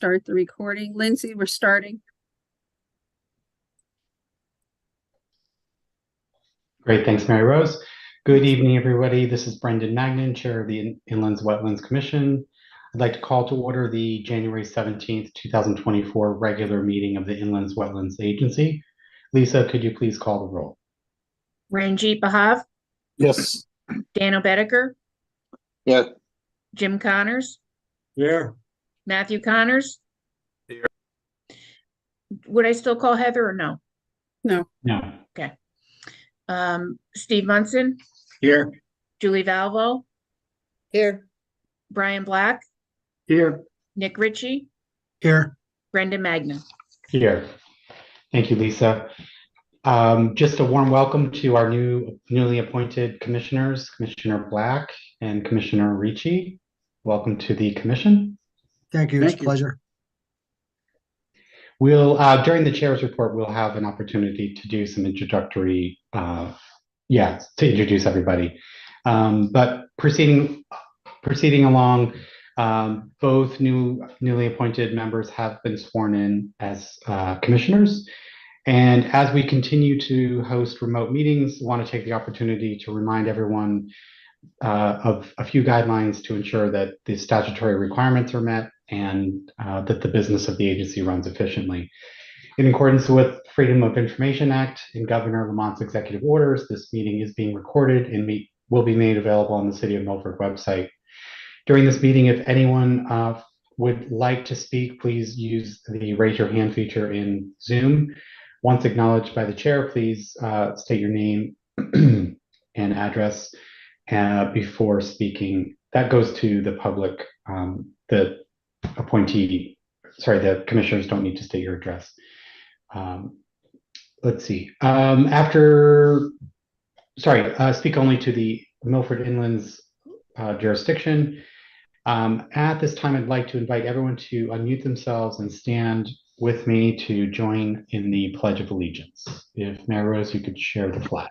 start the recording. Lindsay, we're starting. Great, thanks, Mary Rose. Good evening, everybody. This is Brendan Magnan, Chair of the Inland Wetlands Commission. I'd like to call to order the January 17th, 2024 regular meeting of the Inland Wetlands Agency. Lisa, could you please call the roll? Ranjit Bahav? Yes. Dan Obedeker? Yeah. Jim Connors? Here. Matthew Connors? Here. Would I still call Heather or no? No. No. Okay. Steve Munson? Here. Julie Valvo? Here. Brian Black? Here. Nick Ritchie? Here. Brendan Magnan? Here. Thank you, Lisa. Just a warm welcome to our newly appointed commissioners, Commissioner Black and Commissioner Ricci. Welcome to the commission. Thank you. It's a pleasure. We'll, during the chair's report, we'll have an opportunity to do some introductory, to introduce everybody. But proceeding along, both newly appointed members have been sworn in as commissioners. And as we continue to host remote meetings, I want to take the opportunity to remind everyone of a few guidelines to ensure that the statutory requirements are met and that the business of the agency runs efficiently. In accordance with Freedom of Information Act and Governor Lamont's executive orders, this meeting is being recorded and will be made available on the City of Milford website. During this meeting, if anyone would like to speak, please use the raise your hand feature in Zoom. Once acknowledged by the chair, please state your name and address before speaking. That goes to the public. The commissioners don't need to state your address. Let's see. Speak only to the Milford Inland's jurisdiction. At this time, I'd like to invite everyone to unmute themselves and stand with me to join in the Pledge of Allegiance. If Mary Rose, you could share the flag.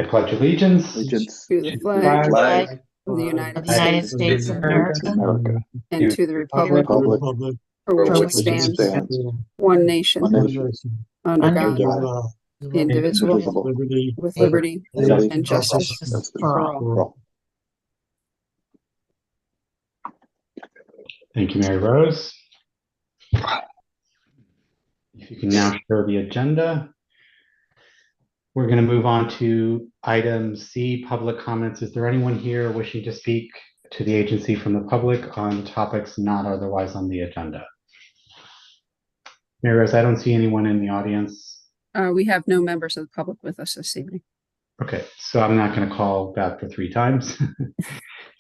I pledge allegiance To the flag of the United States of America and to the republic for which it stands, one nation, under God, indivisible, with liberty and justice for all. Thank you, Mary Rose. If you can now share the agenda. We're going to move on to item C, public comments. Is there anyone here wishing to speak to the agency from the public on topics not otherwise on the agenda? Mary Rose, I don't see anyone in the audience. We have no members of the public with us this evening. Okay, so I'm not going to call that for 3 times.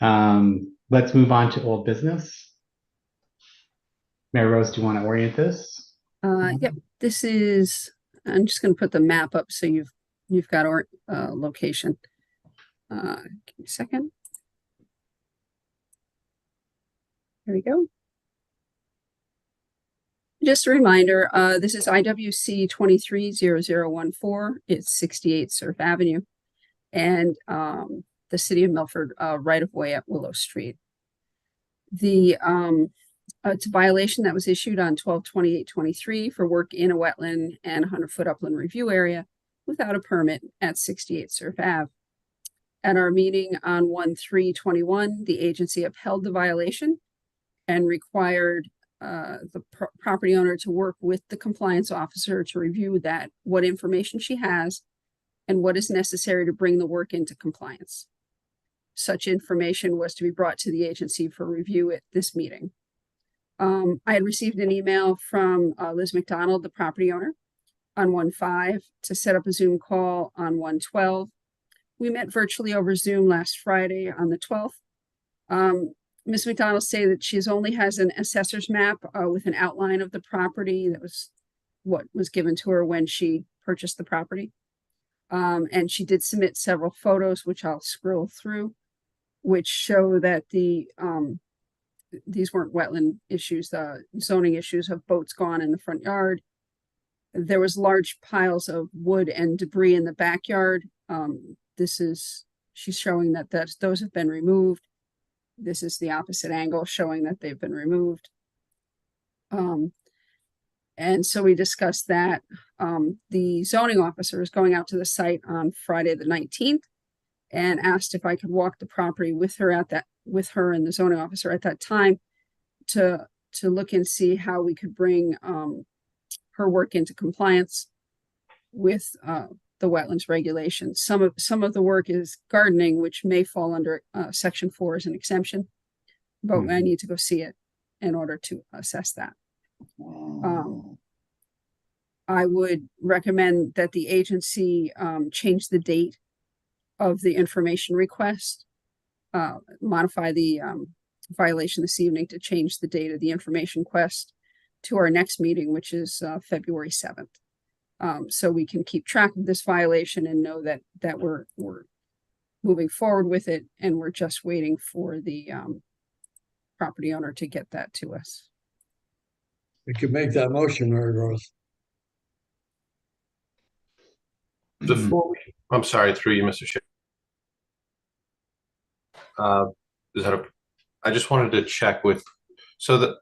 Let's move on to old business. Mary Rose, do you want to orient this? Yep, this is, I'm just going to put the map up so you've got our location. Give me a second. There we go. Just a reminder, this is IWC 230014. It's 68 Surf Avenue and the City of Milford right of way at Willow Street. It's a violation that was issued on 12/28/23 for work in a wetland and 100-foot upland review area without a permit at 68 Surf Ave. At our meeting on 1/3/21, the agency upheld the violation and required the property owner to work with the compliance officer to review what information she has and what is necessary to bring the work into compliance. Such information was to be brought to the agency for review at this meeting. I had received an email from Liz McDonald, the property owner, on 1/5 to set up a Zoom call on 1/12. We met virtually over Zoom last Friday on the 12th. Ms. McDonald said that she only has an assessor's map with an outline of the property. That was what was given to her when she purchased the property. And she did submit several photos, which I'll scroll through, which show that these weren't wetland issues, zoning issues of boats gone in the front yard. There was large piles of wood and debris in the backyard. She's showing that those have been removed. This is the opposite angle showing that they've been removed. And so we discussed that. The zoning officer is going out to the site on Friday the 19th and asked if I could walk the property with her and the zoning officer at that time to look and see how we could bring her work into compliance with the wetlands regulations. Some of the work is gardening, which may fall under section 4 as an exemption, but I need to go see it in order to assess that. I would recommend that the agency change the date of the information request, modify the violation this evening to change the date of the information request to our next meeting, which is February 7th. So we can keep track of this violation and know that we're moving forward with it, and we're just waiting for the property owner to get that to us. We could make that motion, Mary Rose. I'm sorry, through you, Mr. Chair. I just wanted to check with, so that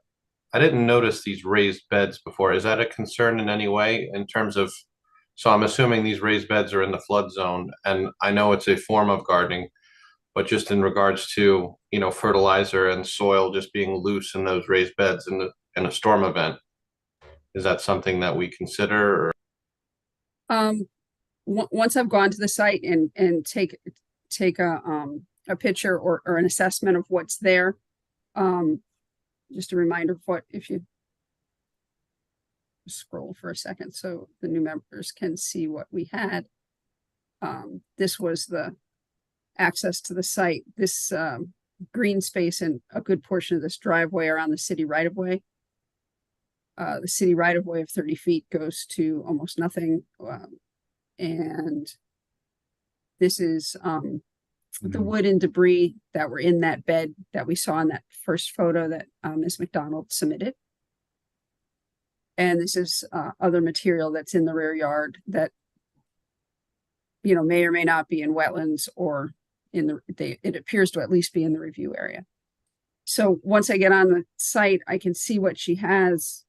I didn't notice these raised beds before. Is that a concern in any way in terms of, so I'm assuming these raised beds are in the flood zone, and I know it's a form of gardening, but just in regards to, fertilizer and soil just being loose in those raised beds in a storm event, is that something that we consider? Or? Once I've gone to the site and take a picture or an assessment of what's there, just a reminder of what, if you scroll for a second so the new members can see what we had. This was the access to the site. This green space and a good portion of this driveway around the city right-of-way. The city right-of-way of 30 feet goes to almost nothing. And this is the wood and debris that were in that bed that we saw in that first photo that Ms. McDonald submitted. And this is other material that's in the rear yard that, may or may not be in wetlands or it appears to at least be in the review area. So once I get on the site, I can see what she has,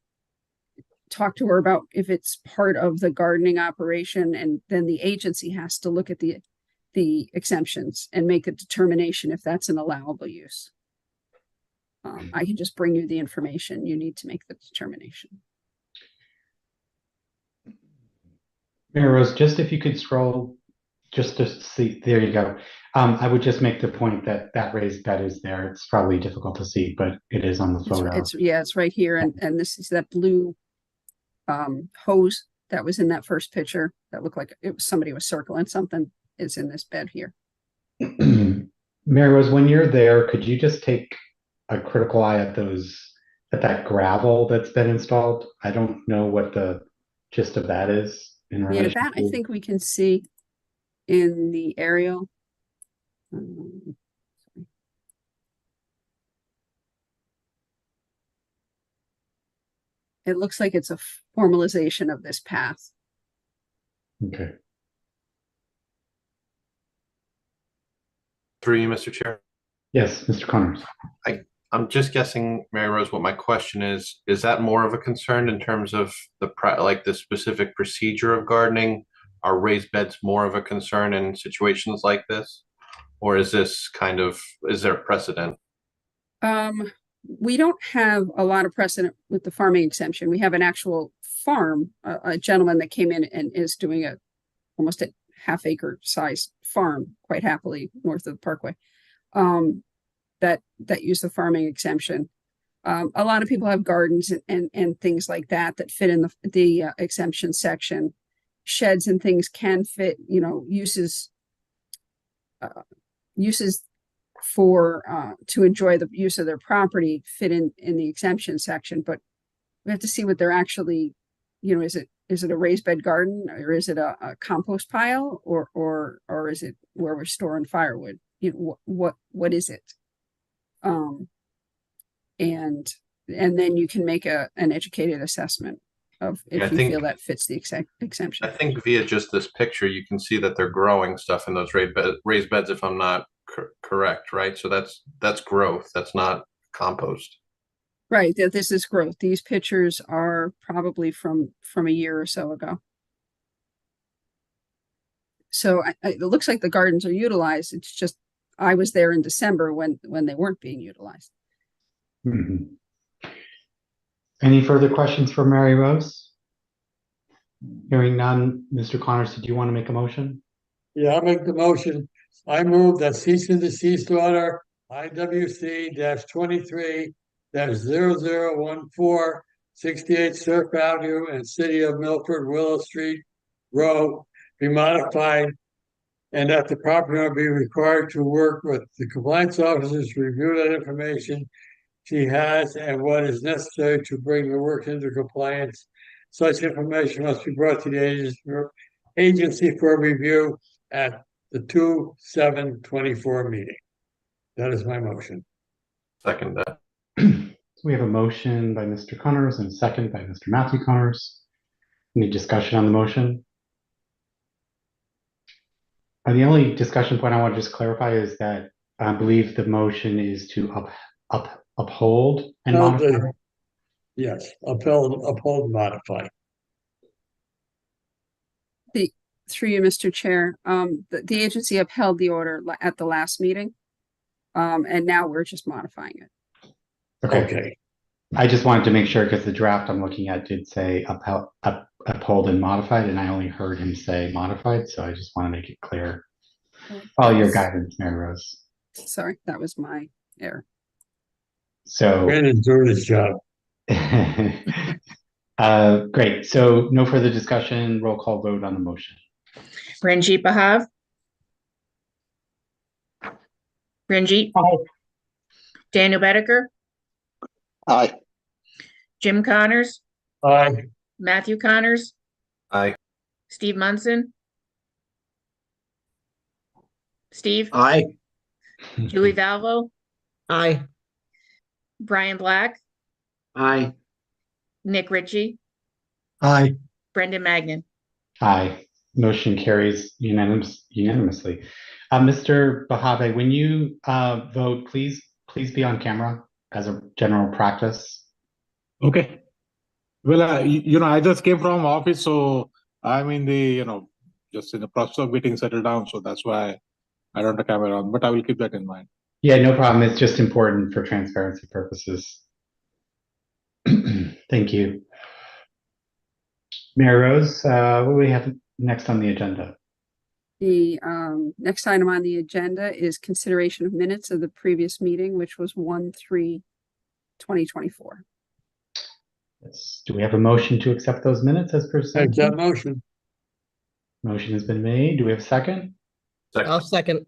talk to her about if it's part of the gardening operation, and then the agency has to look at the exemptions and make a determination if that's an allowable use. I can just bring you the information. You need to make the determination. Mary Rose, just if you could scroll just to see, there you go. I would just make the point that raised bed is there. It's probably difficult to see, but it is on the photo. It's right here. And this is that blue hose that was in that first picture that looked like it was somebody was circling something is in this bed here. Mary Rose, when you're there, could you just take a critical eye at that gravel that's been installed? I don't know what the gist of that is in relation that to... I think we can see in the aerial. It looks like it's a formalization of this path. Okay. Through you, Mr. Chair. Yes, Mr. Connors. I'm just guessing, Mary Rose, what my question is that more of a concern in terms of the specific procedure of gardening? Are raised beds more of a concern in situations like this? Or is this is there precedent? We don't have a lot of precedent with the farming exemption. We have an actual farm, a gentleman that came in and is doing almost a half-acre size farm quite happily north of the Parkway. That use the farming exemption. A lot of people have gardens and things like that fit in the exemption section. Sheds and things can fit, uses for to enjoy the use of their property fit in the exemption section, but we have to see what they're actually, is it a raised bed garden, or is it a compost pile, or is it where we're storing firewood? What is it? And then you can make an educated assessment of if you feel that fits the exemption. I think via just this picture, you can see that they're growing stuff in those raised beds, if I'm not correct, right? So that's growth. That's not compost. Right, this is growth. These pictures are probably from a year or so ago. So it looks like the gardens are utilized. It's just, I was there in December when they weren't being utilized. Mhm. Any further questions for Mary Rose? Hearing none, Mr. Connors, did you want to make a motion? Yeah, I'll make the motion. I move that cease and desist order IWC 23 0014 68 Surf Avenue and City of Milford, Willow Street Row be modified, and that the property owner be required to work with the compliance officers to review that information she has and what is necessary to bring the work into compliance. Such information must be brought to the agency for review at the 2/7/24 meeting. That is my motion. Second that. We have a motion by Mr. Connors and a second by Mr. Matthew Connors. Any discussion on the motion? The only discussion point I want to just clarify is that I believe the motion is to uphold and No, modify. Yes, uphold, modify. Through you, Mr. Chair, the agency upheld the order at the last meeting. And now we're just modifying it. Okay, I just wanted to make sure because the draft I'm looking at did say uphold and modified, and I only heard him say modified, so I just want to make it clear. Follow your guidance, Mary Rose. Sorry, that was my error. So, Brandon's doing his job. great. So no further discussion, roll call vote on the motion. Ranjit Bahav? Ranjit? Aye. Daniel Bedecker? Aye. Jim Connors? Aye, Matthew Connors? Aye. Steve Munson? Steve? Aye. Julie Valvo? Aye. Brian Black? Aye. Nick Ritchie? Aye. Brendan Magnan? Aye. Motion carries unanimously. Mr. Bahave, when you vote, please be on camera as a general practice. Okay. Well, I just came from office, so I'm in the, just in the process of getting settled down. So that's why I don't have the camera on, but I will keep that in mind. Yeah, no problem. It's just important for transparency purposes. Thank you. Mary Rose, what do we have next on the agenda? The next item on the agenda is consideration of minutes of the previous meeting, which was 1/3/2024. Do we have a motion to accept those minutes as take presented? that motion. Motion has been made. Do we have a second? I'll second.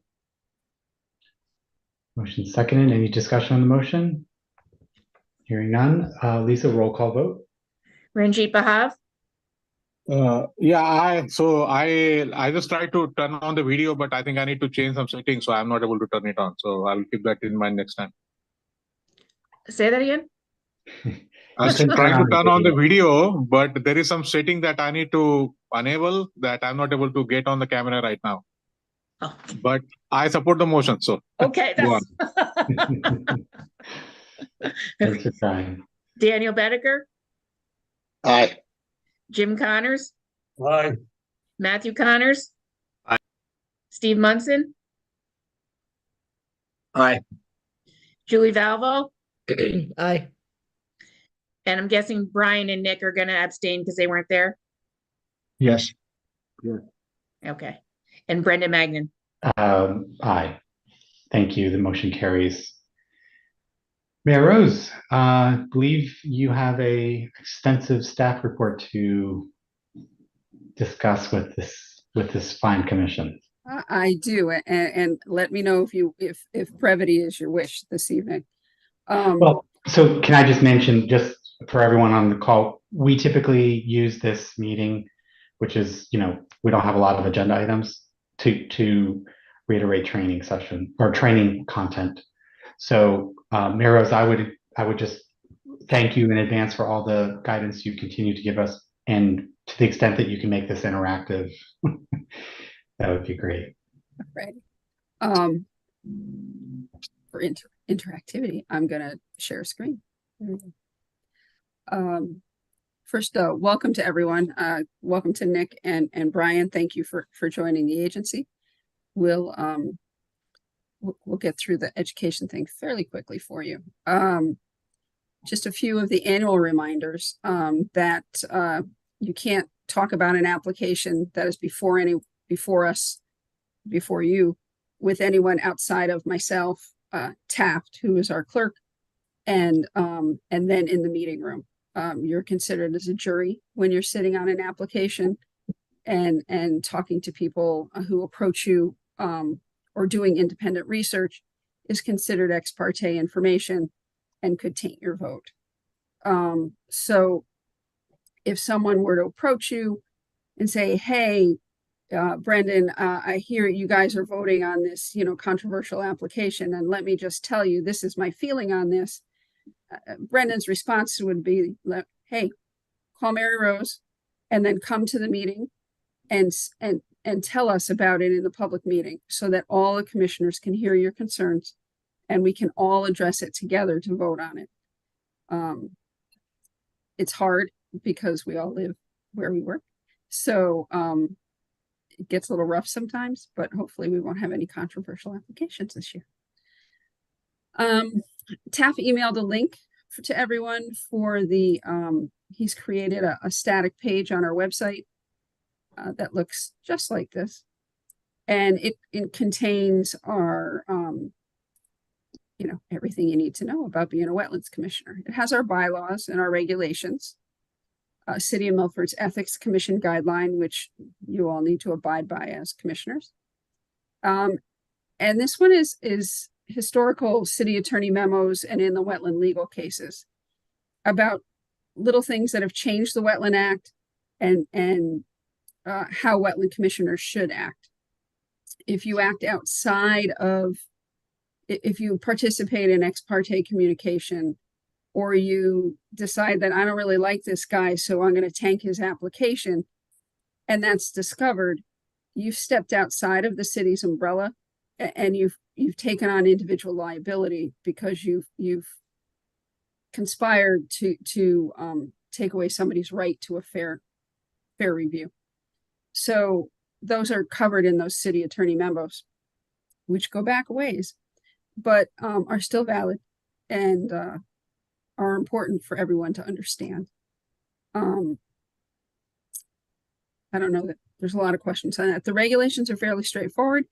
Motion seconded. Any discussion on the motion? Hearing none. Lisa, roll call vote. Ranjit Bahav? Yeah, I just tried to turn on the video, but I think I need to change some settings, so I'm not able to turn it on. So I'll keep that in mind next time. Say that again? I was trying to turn on the video, but there is some setting that I need to enable that I'm not able to get on the camera right now. Oh, But I support the motion, so okay. go on. Thanks for trying. Daniel Bedecker? Aye. Jim Connors? Aye, Matthew Connors? Aye. Steve Munson? Aye. Julie Valvo? Aye. And I'm guessing Brian and Nick are going to abstain because they weren't there? Yes. Okay. And Brendan Magnan? Aye. Thank you. The motion carries. Mayor Rose, I believe you have a extensive staff report to discuss with this fine commission. I do, and let me know if brevity is your wish this evening. Well, so can I just mention, just for everyone on the call, we typically use this meeting, which is, we don't have a lot of agenda items, to reiterate training session or training content. So, Mayor Rose, I would just thank you in advance for all the guidance you continue to give us, and to the extent that you can make this interactive, that would be great. Right. For interactivity, I'm gonna share a screen. There we go. First, welcome to everyone. Welcome to Nick and Brian. Thank you for joining the agency. We'll get through the education thing fairly quickly for you. Just a few of the annual reminders that you can't talk about an application that is before you with anyone outside of myself, Taft, who is our clerk, and then in the meeting room. You're considered as a jury when you're sitting on an application and talking to people who approach you or doing independent research is considered ex parte information and could taint your vote. So if someone were to approach you and say, hey, Brendan, I hear you guys are voting on this, controversial application, and let me just tell you, this is my feeling on this. Brendan's response would be, hey, call Mary Rose and then come to the meeting and tell us about it in the public meeting so that all the commissioners can hear your concerns and we can all address it together to vote on it. It's hard because we all live where we work. So it gets a little rough sometimes, but hopefully we won't have any controversial applications this year. Taff emailed a link to everyone for the, he's created a static page on our website that looks just like this. And it contains our, everything you need to know about being a wetlands commissioner. It has our bylaws and our regulations, City of Milford's Ethics Commission guideline, which you all need to abide by as commissioners. And this one is historical city attorney memos and in the wetland legal cases about little things that have changed the Wetland Act and how wetland commissioners should act. If you act outside of, if you participate in ex parte communication, or you decide that I don't really like this guy, so I'm going to tank his application, and that's discovered, you've stepped outside of the city's umbrella and you've taken on individual liability because you've conspired to take away somebody's right to a fair review. So those are covered in those city attorney memos, which go back a ways, but are still valid and are important for everyone to understand. I don't know that there's a lot of questions on that. The regulations are fairly straightforward.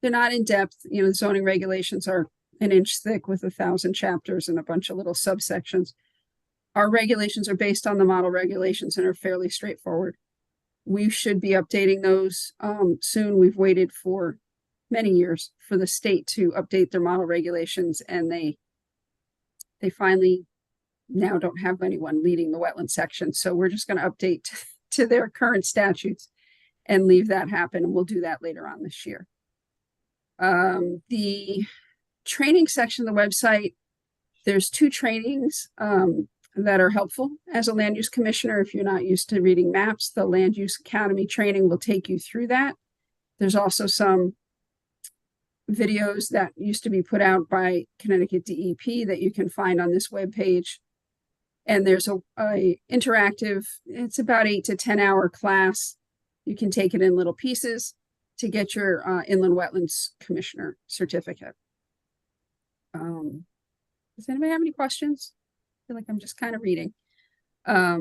They're not in depth. The zoning regulations are an inch thick with 1,000 chapters and a bunch of little subsections. Our regulations are based on the model regulations and are fairly straightforward. We should be updating those soon. We've waited for many years for the state to update their model regulations, and they finally now don't have anyone leading the wetland section. So we're just going to update to their current statutes and leave that happen. And we'll do that later on this year. The training section of the website, there's 2 trainings that are helpful as a land use commissioner. If you're not used to reading maps, the Land Use Academy training will take you through that. There's also some videos that used to be put out by Connecticut DEP that you can find on this webpage. And there's a interactive, it's about 8 to 10 hour class. You can take it in little pieces to get your inland wetlands commissioner certificate. Does anybody have any questions? I feel like I'm just kind of reading. I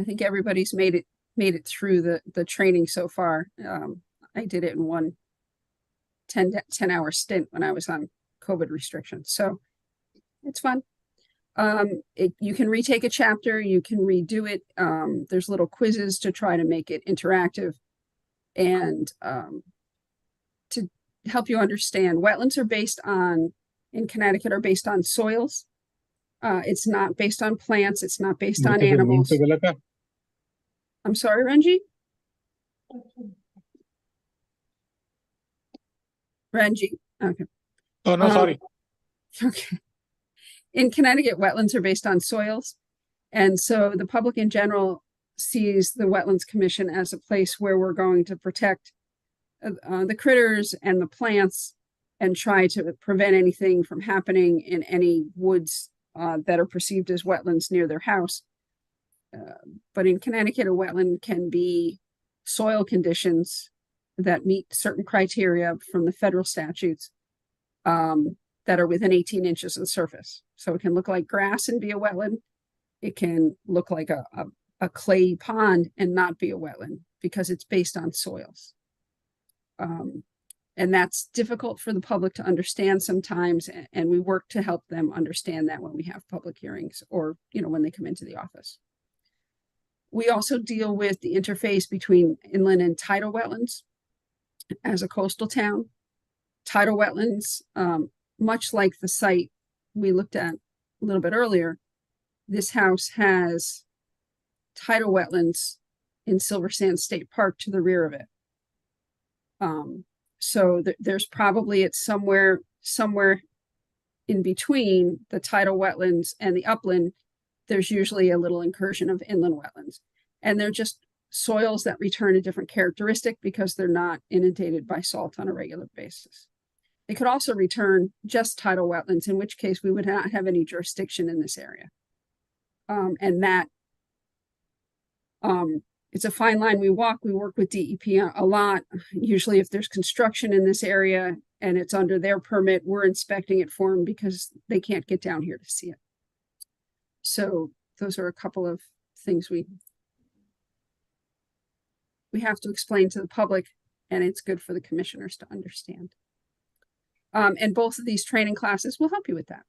think everybody's made it through the training so far. I did it in one 10-hour stint when I was on COVID restrictions. So it's fun. You can retake a chapter, you can redo it. There's little quizzes to try to make it interactive and to help you understand. Wetlands are based on, in Connecticut, are based on soils. It's not based on plants. It's not based on animals. I'm sorry, Renji? Renji, okay. Oh, no, sorry. Okay. In Connecticut, wetlands are based on soils. And so the public in general sees the Wetlands Commission as a place where we're going to protect the critters and the plants and try to prevent anything from happening in any woods that are perceived as wetlands near their house. But in Connecticut, a wetland can be soil conditions that meet certain criteria from the federal statutes that are within 18 inches of the surface. So it can look like grass and be a wetland. It can look like a clay pond and not be a wetland because it's based on soils. And that's difficult for the public to understand sometimes, and we work to help them understand that when we have public hearings or, when they come into the office. We also deal with the interface between inland and tidal wetlands. As a coastal town, tidal wetlands, much like the site we looked at a little bit earlier, this house has tidal wetlands in Silver Sands State Park to the rear of it. So there's probably it's somewhere in between the tidal wetlands and the upland. There's usually a little incursion of inland wetlands, and they're just soils that return a different characteristic because they're not inundated by salt on a regular basis. They could also return just tidal wetlands, in which case we would not have any jurisdiction in this area. And that it's a fine line we walk. We work with DEP a lot. Usually if there's construction in this area and it's under their permit, we're inspecting it for them because they can't get down here to see it. So those are a couple of things we have to explain to the public, and it's good for the commissioners to understand. And both of these training classes will help you with that.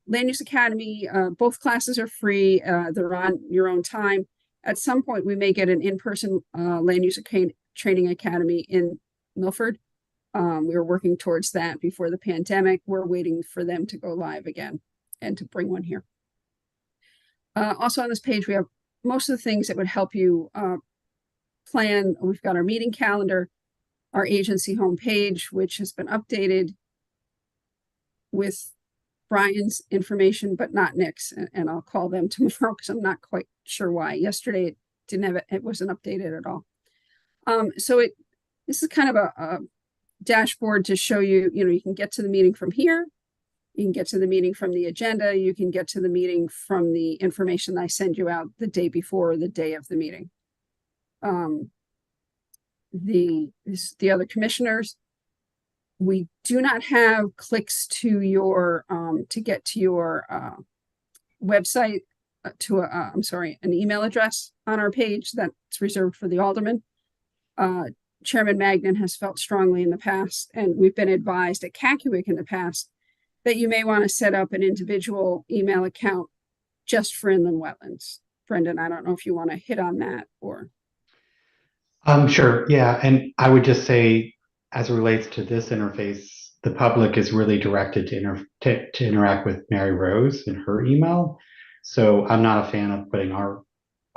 Land Use Academy, both classes are free. They're on your own time. At some point, we may get an in-person Land Use Training Academy in Milford. We were working towards that before the pandemic. We're waiting for them to go live again and to bring one here. Also on this page, we have most of the things that would help you plan. We've got our meeting calendar, our agency homepage, which has been updated with Brian's information, but not Nick's, and I'll call them tomorrow because I'm not quite sure why. Yesterday it didn't have it wasn't updated at all. So this is kind of a dashboard to show you, you can get to the meeting from here, you can get to the meeting from the agenda, you can get to the meeting from the information I send you out the day before or the day of the meeting. The other commissioners, we do not have clicks to your to get to your website to an email address on our page that's reserved for the alderman. Chairman Magnan has felt strongly in the past, and we've been advised at CACUIC in the past that you may want to set up an individual email account just for inland wetlands. Brendan, I don't know if you want to hit on that or. Sure. Yeah. And I would just say, as it relates to this interface, the public is really directed to interact with Mary Rose in her email. So I'm not a fan of putting our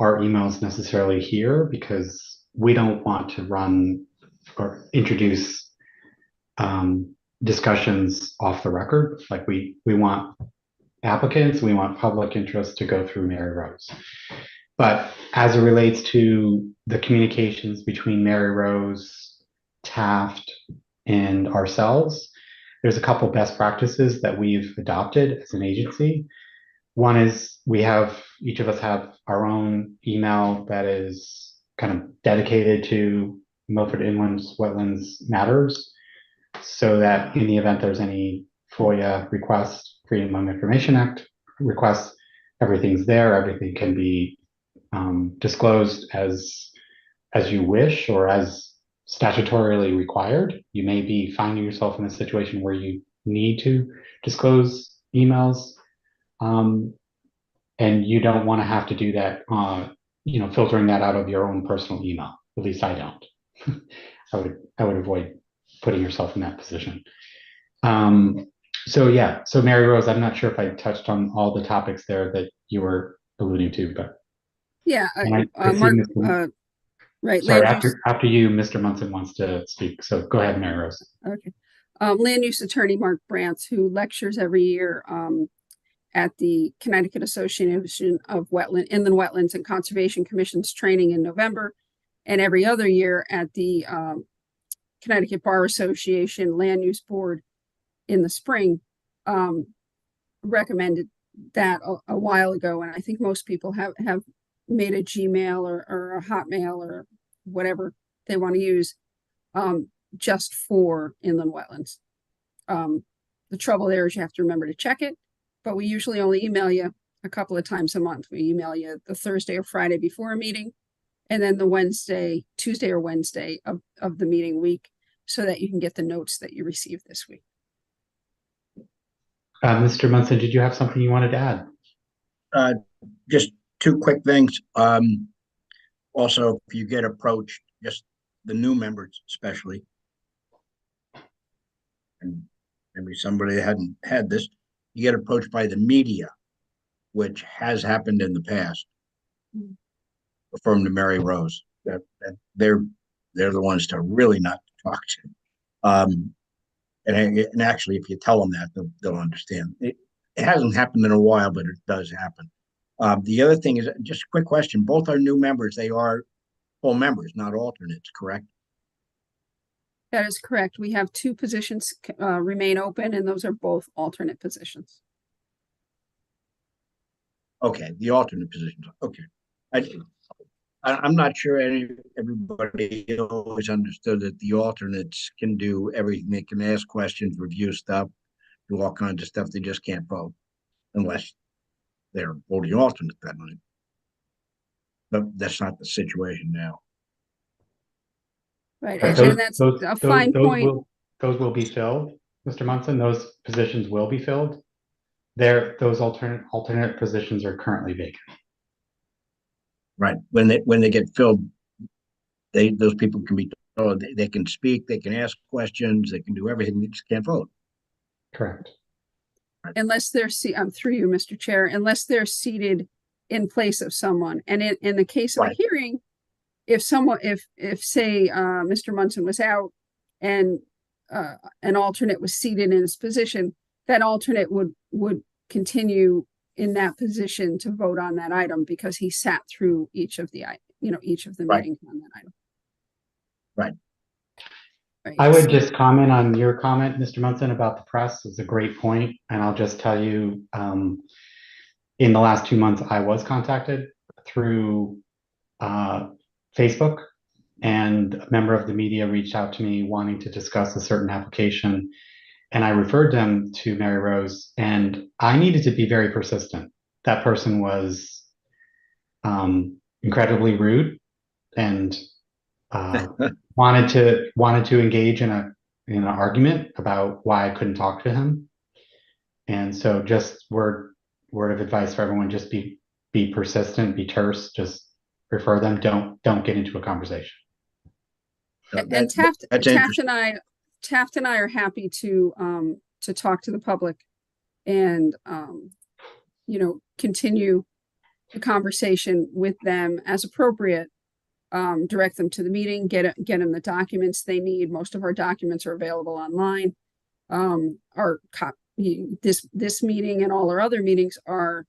emails necessarily here because we don't want to run or introduce discussions off the record. Like we want applicants, we want public interest to go through Mary Rose. But as it relates to the communications between Mary Rose, Taft, and ourselves, there's a couple best practices that we've adopted as an agency. One is each of us have our own email that is kind of dedicated to Milford Inland Wetlands matters, so that in the event there's any FOIA requests, Freedom of Information Act requests, everything's there, everything can be disclosed as you wish or as statutorily required. You may be finding yourself in a situation where you need to disclose emails, and you don't want to have to do that, filtering that out of your own personal email. At least I don't. I would avoid putting yourself in that position. So Mary Rose, I'm not sure if I touched on all the topics there that you were alluding to, but yeah, Mark, right. Sorry, after you, Mr. Munson wants to speak. So go ahead, Mary Rose. Okay. Land use attorney Mark Brantz, who lectures every year at the Connecticut Association of Inland Wetlands and Conservation Commission's training in November, and every other year at the Connecticut Bar Association Land Use Board in the spring recommended that a while ago, and I think most people have made a Gmail or a Hotmail or whatever they want to use just for inland wetlands. The trouble there is you have to remember to check it, but we usually only email you a couple of times a month. We email you the Thursday or Friday before a meeting, and then the Tuesday or Wednesday of the meeting week, so that you can get the notes that you received this week. Mr. Munson, did you have something you wanted to add? Just two quick things. Also, if you get approached, just the new members especially, and maybe somebody hadn't had this, you get approached by the media, which has happened in the past, from the Mary Rose. That they're the ones to really not talk to. And actually, if you tell them that, they'll understand. It hasn't happened in a while, but it does happen. The other thing is, just a quick question. Both are new members. They are full members, not alternates, correct? That is correct. We have 2 positions remain open, and those are both alternate positions. Okay, the alternate positions. Okay. I'm not sure everybody always understood that the alternates can do everything. They can ask questions, review stuff, do all kinds of stuff. They just can't vote unless they're voting alternate that night. But that's not the situation now. Right, Right, and that's a fine point. Those will be filled, Mr. Munson. Those positions will be filled. Those alternate positions are currently vacant. Right. When they get filled, those people can be told they can speak, they can ask questions, they can do everything. They just can't vote. Correct. Unless they're I'm through you, Mr. Chair, unless they're seated in place of someone. And in the case of a hearing, if say Mr. Munson was out and an alternate was seated in his position, that alternate would continue in that position to vote on that item because he sat through each of the meetings on that item. Right. I would just comment on your comment, Mr. Munson, about the press. It's a great point, and I'll just tell you, in the last 2 months, I was contacted through Facebook, and a member of the media reached out to me wanting to discuss a certain application, and I referred them to Mary Rose, and I needed to be very persistent. That person was incredibly rude and wanted to engage in an argument about why I couldn't talk to him. And so, just word of advice for everyone: just be persistent, be terse, just refer them. Don't get into a conversation. And Taft and I are happy to talk to the public and continue the conversation with them as appropriate. Direct them to the meeting, get them the documents they need. Most of our documents are available online. This meeting and all our other meetings are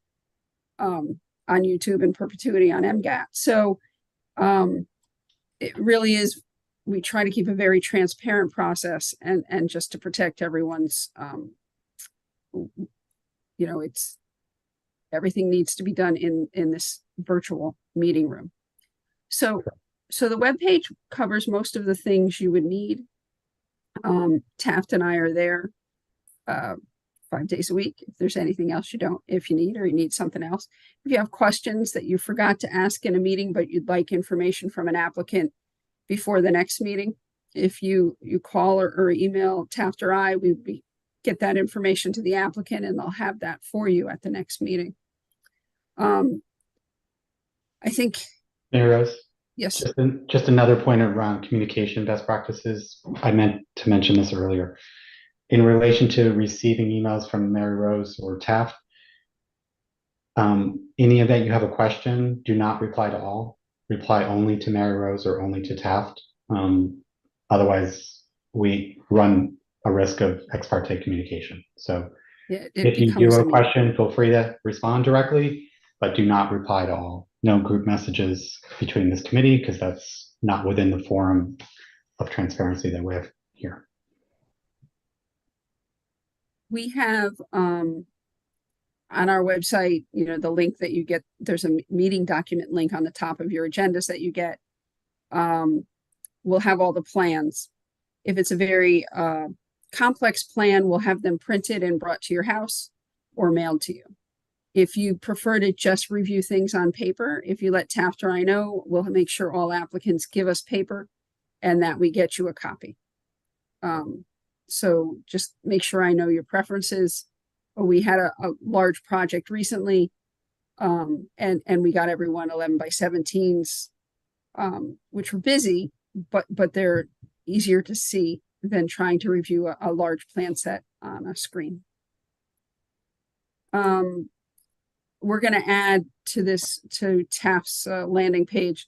on YouTube in perpetuity on MGAT. So it really is. We try to keep a very transparent process and just to protect everyone's, everything needs to be done in this virtual meeting room. So the webpage covers most of the things you would need. Taft and I are there 5 days a week. If there's anything else if you need something else. If you have questions that you forgot to ask in a meeting, but you'd like information from an applicant before the next meeting, if you call or email Taft or I, we get that information to the applicant and they'll have that for you at the next meeting. I think. Mary Rose? Yes. Just another point around communication best practices. I meant to mention this earlier. In relation to receiving emails from Mary Rose or Taft, in the event you have a question, do not reply to all. Reply only to Mary Rose or only to Taft. Otherwise, we run a risk of ex parte communication. So if you do have a question, feel free to respond directly, but do not reply to all. No group messages between this committee because that's not within the forum of transparency that we have here. We have on our website, the link that you get, there's a meeting document link on the top of your agendas that you get. We'll have all the plans. If it's a very complex plan, we'll have them printed and brought to your house or mailed to you. If you prefer to just review things on paper, if you let Taft or I know, we'll make sure all applicants give us paper and that we get you a copy. So just make sure I know your preferences. We had a large project recently, and we got everyone 11 by 17s, which were busy, but they're easier to see than trying to review a large plan set on a screen. We're going to add to Taft's landing page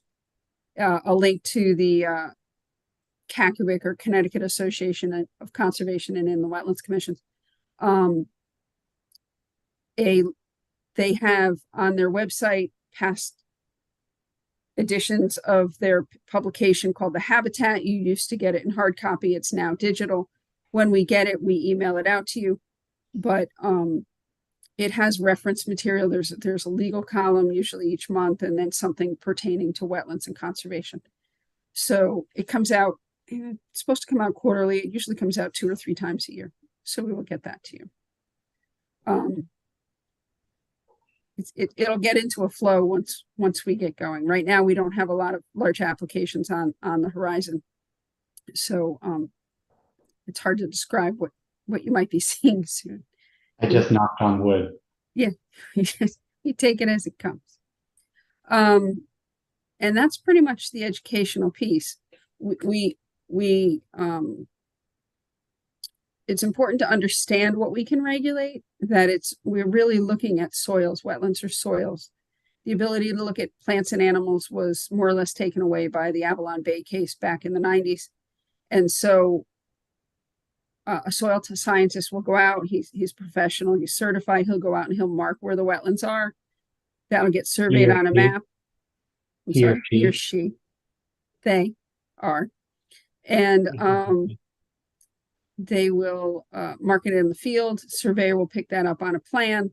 a link to the CACUIC, or Connecticut Association of Conservation and Inland Wetlands Commissions. They have on their website past editions of their publication called The Habitat. You used to get it in hard copy. It's now digital. When we get it, we email it out to you. But it has reference material. There's a legal column usually each month, and then something pertaining to wetlands and conservation. So it comes out, it's supposed to come out quarterly. It usually comes out 2 or 3 times a year. So we will get that to you. It'll get into a flow once we get going. Right now, we don't have a lot of large applications on the horizon. So it's hard to describe what you might be seeing soon. I just knocked on wood. Yeah, you take it as it comes. And that's pretty much the educational piece. It's important to understand what we can regulate, that we're really looking at soils. Wetlands are soils. The ability to look at plants and animals was more or less taken away by the Avalon Bay case back in the 90s. And so a soil scientist will go out, he's professional, he's certified, he'll go out and he'll mark where the wetlands are. That'll get surveyed on a map. He or she. They are. And they will mark it in the field. Surveyor will pick that up on a plan,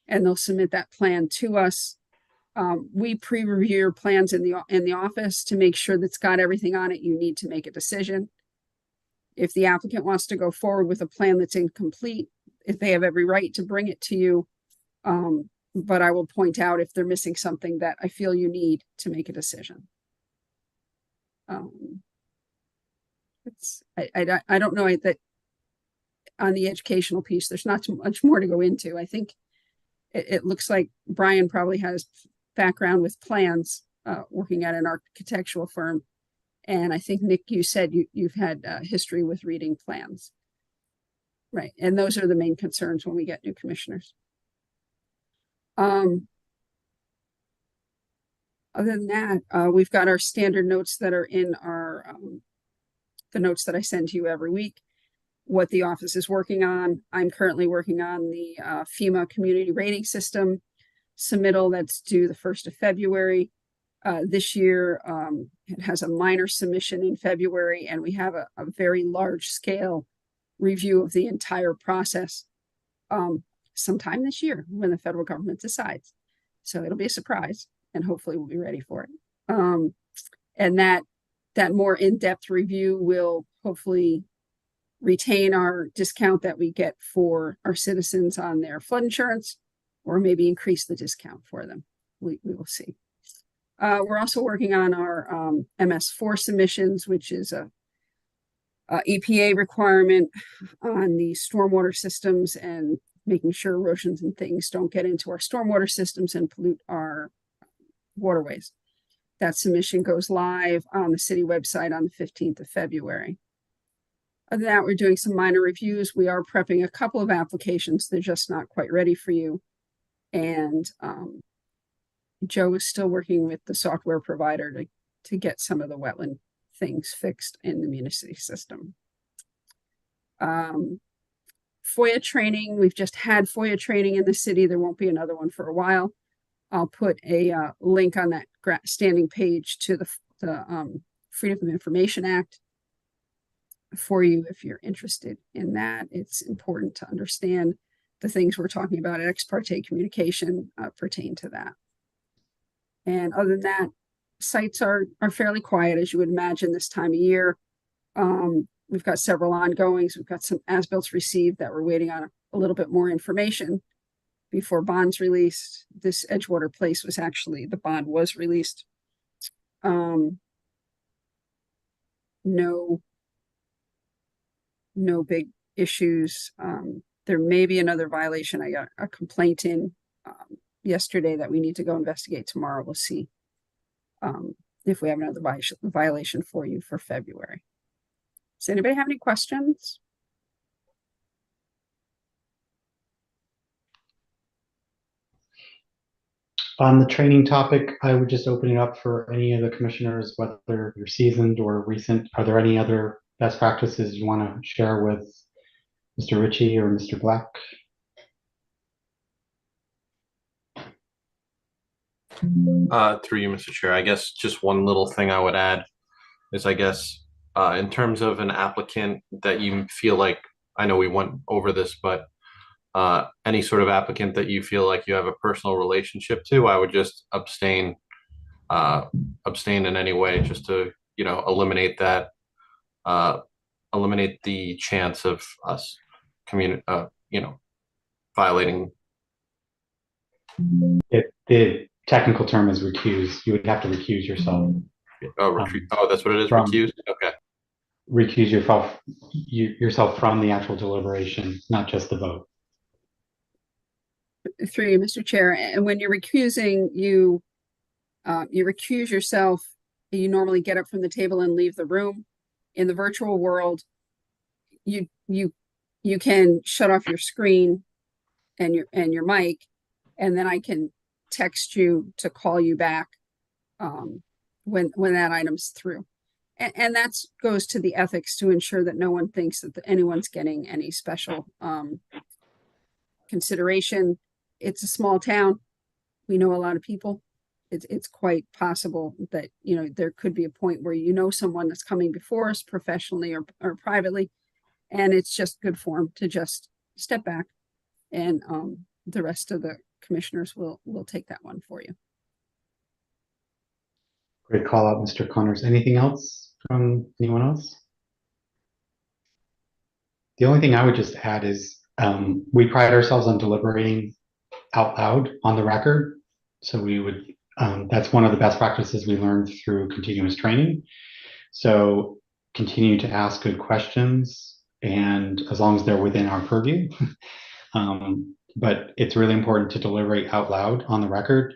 and they'll submit that plan to us. We pre-review your plans in the office to make sure that's got everything on it you need to make a decision. If the applicant wants to go forward with a plan that's incomplete, if they have every right to bring it to you, but I will point out if they're missing something that I feel you need to make a decision. I don't know that on the educational piece, there's not too much more to go into. I think it looks like Brian probably has background with plans, working at an architectural firm. And I think, Nick, you said you've had history with reading plans. Right. And those are the main concerns when we get new commissioners. Other than that, we've got our standard notes that are in our the notes that I send to you every week, what the office is working on. I'm currently working on the FEMA community rating system submittal that's due the 1st of February. This year, it has a minor submission in February, and we have a very large scale review of the entire process sometime this year when the federal government decides. So it'll be a surprise, and hopefully we'll be ready for it. And that more in-depth review will hopefully retain our discount that we get for our citizens on their flood insurance, or maybe increase the discount for them. We will see. We're also working on our MS4 submissions, which is a EPA requirement on the stormwater systems and making sure erosions and things don't get into our stormwater systems and pollute our waterways. That submission goes live on the city website on the 15th of February. Other than that, we're doing some minor reviews. We are prepping a couple of applications. They're just not quite ready for you. And Joe is still working with the software provider to get some of the wetland things fixed in the municipal system. FOIA training, we've just had FOIA training in the city. There won't be another one for a while. I'll put a link on that standing page to the Freedom of Information Act for you if you're interested in that. It's important to understand the things we're talking about. Ex parte communication pertain to that. And other than that, sites are fairly quiet, as you would imagine this time of year. We've got several ongoings. We've got some as-built received that we're waiting on a little bit more information before bonds released. This Edgewater Place was actually, the bond was released. No big issues. There may be another violation. I got a complaint in yesterday that we need to go investigate tomorrow. We'll see if we have another violation for you for February. Does anybody have any questions? On the training topic, I would just open it up for any of the commissioners, whether you're seasoned or recent. Are there any other best practices you want to share with Mr. Ritchie or Mr. Black? Through you, Mr. Chair, I guess just one little thing I would add is, I guess, in terms of an applicant that you feel like, I know we went over this, but any sort of applicant that you feel like you have a personal relationship to, I would just abstain in any way, just to, eliminate that, eliminate the chance of us violating. The technical term is recuse. You would have to recuse yourself. That's what it is. Recuse. Okay. Recuse yourself from the actual deliberation, not just the vote. Through you, Mr. Chair, and when you're recusing, you recuse yourself. You normally get up from the table and leave the room. In the virtual world, you can shut off your screen and your mic, and then I can text you to call you back when that item's through. And that goes to the ethics to ensure that no one thinks that anyone's getting any special consideration. It's a small town. We know a lot of people. It's quite possible that, there could be a point where someone that's coming before us professionally or privately, and it's just good form to just step back, and the rest of the commissioners will take that one for you. Great call out, Mr. Connors. Anything else from anyone else? The only thing I would just add is we pride ourselves on deliberating out loud on the record. So we would, that's one of the best practices we learned through continuous training. So continue to ask good questions, and as long as they're within our purview. But it's really important to deliberate out loud on the record.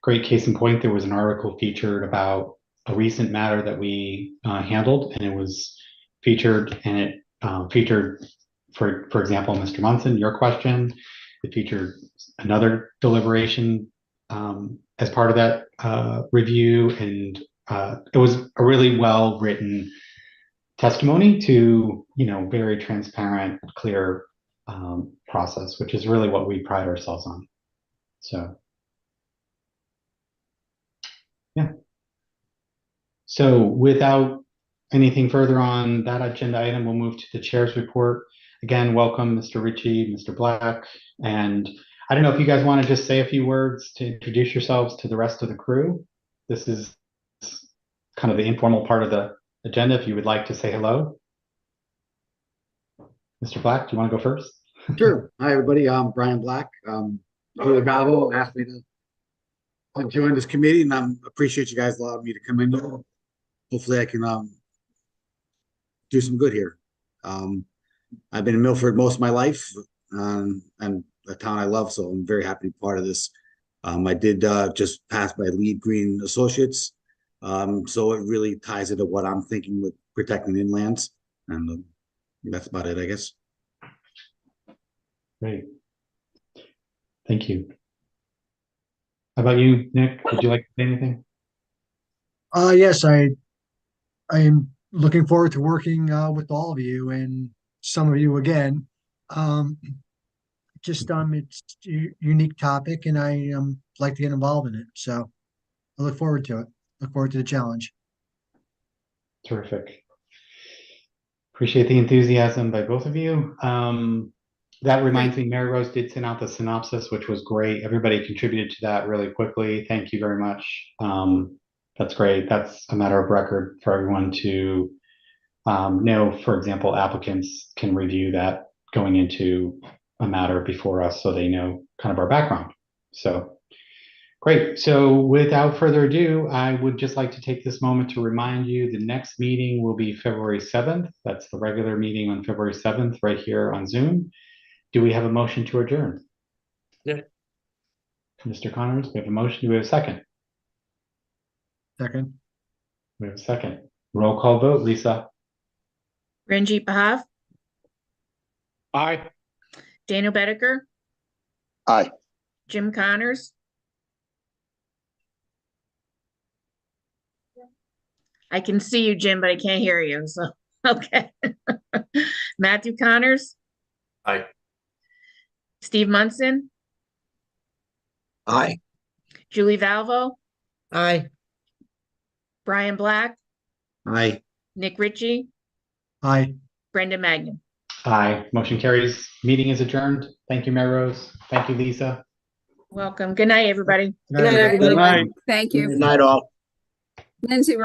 Great case in point, there was an article featured about a recent matter that we handled, and it was featured, and it featured, for example, Mr. Munson, your question. It featured another deliberation as part of that review, and it was a really well-written testimony to, very transparent, clear process, which is really what we pride ourselves on. So, yeah. So without anything further on that agenda item, we'll move to the chair's report. Again, welcome, Mr. Ritchie, Mr. Black, and I don't know if you guys want to just say a few words to introduce yourselves to the rest of the crew. This is kind of the informal part of the agenda. If you would like to say hello. Mr. Black, do you want to go first? Sure. Hi, everybody. I'm Brian Black. Julie Galvo asked me to join this committee, and I appreciate you guys allowing me to come in. Hopefully I can do some good here. I've been in Milford most of my life, and a town I love, so I'm very happy to be part of this. I did just pass my Lead Green Associates, so it really ties into what I'm thinking with protecting inlands, and that's about it, I guess. Great. Thank you. How about you, Nick? Would you like to say anything? Yes, I am looking forward to working with all of you and some of you again. It's a unique topic, and I like to get involved in it. So I look forward to it. Look forward to the challenge. Terrific. Appreciate the enthusiasm by both of you. That reminds me, Mary Rose did send out the synopsis, which was great. Everybody contributed to that really quickly. Thank you very much. That's great. That's a matter of record for everyone to know. For example, applicants can review that going into a matter before us so they know kind of our background. So great. So without further ado, I would just like to take this moment to remind you the next meeting will be February 7th. That's the regular meeting on February 7th right here on Zoom. Do we have a motion to adjourn? Yeah. Mr. Connors, we have a motion. Do we have a second? Second. We have a second. Roll call vote, Lisa. Ranjit Bahav, Aye. Daniel Bedecker, Aye. Jim Connors. I can see you, Jim, but I can't hear you, so, okay. Matthew Connors, Aye. Steve Munson, Aye. Julie Valvo, Aye. Brian Black, Aye. Nick Ritchie, Aye. Brendan Magnan. Aye. Motion carries. Meeting is adjourned. Thank you, Mary Rose. Thank you, Lisa. Welcome. Good night, everybody. Good night, everybody. Thank you. Good night, all. Lindsay, we're